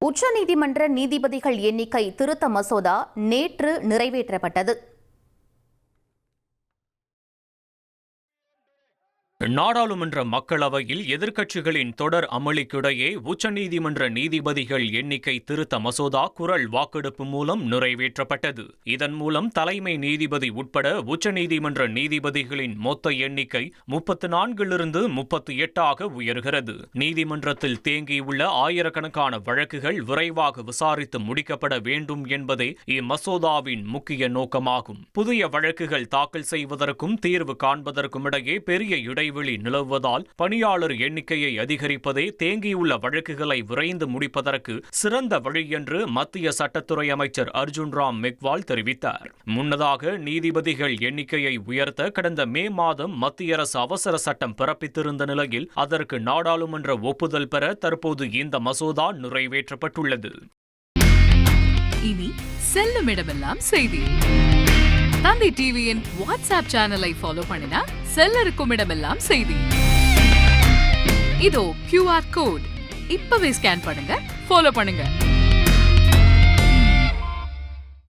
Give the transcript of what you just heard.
உச்சநீதிமன்ற நீதிபதிகள் எண்ணிக்கை திருத்த மசோதா நேற்று நிறைவேற்றப்பட்டது. நாடாளுமன்ற மக்களவையில் எதிர்க்கட்சிகளின் தொடர் அமளிக்கிடையே உச்சநீதிமன்ற நீதிபதிகள் எண்ணிக்கை திருத்த மசோதா குரல் வாக்கெடுப்பு மூலம் நிறைவேற்றப்பட்டது. இதன் மூலம் தலைமை நீதிபதி உட்பட உச்சநீதிமன்ற நீதிபதிகளின் மொத்த எண்ணிக்கை 34 38 உயர்கிறது. நீதிமன்றத்தில் தேங்கியுள்ள ஆயிரக்கணக்கான வழக்குகள் விரைவாக விசாரித்து முடிக்கப்பட வேண்டும் என்பதே இம்மசோதாவின் முக்கிய நோக்கமாகும். புதிய வழக்குகள் தாக்கல் செய்வதற்கும் தீர்வு காண்பதற்கும் இடையே பெரிய இடைவெளி நிலவுவதால் பணியாளர் எண்ணிக்கையை அதிகரிப்பதே தேங்கியுள்ள வழக்குகளை விரைந்து முடிப்பதற்கு சிறந்த வழி என்று மத்திய சட்டத்துறை அமைச்சர் அர்ஜுன் ராம் மெக்வால் தெரிவித்தார். முன்னதாக நீதிபதிகள் எண்ணிக்கையை உயர்த்த கடந்த மே மாதம் மத்திய அரசு அவசர சட்டம் பிறப்பித்திருந்த நிலையில் அதற்கு நாடாளுமன்ற ஒப்புதல் பெற தற்போது இந்த மசோதா நிறைவேற்றப்பட்டுள்ளது. இனி செல்லும் இடமெல்லாம் செய்தி. தந்தி டிவியின் வாட்ஸ்அப் சேனலை ஃபாலோ பண்ணினா செல்ல இருக்கும் இடமெல்லாம் செய்தி. இதோ QR கோட் இப்பவே ஸ்கேன் பண்ணுங்க, ஃபாலோ பண்ணுங்க.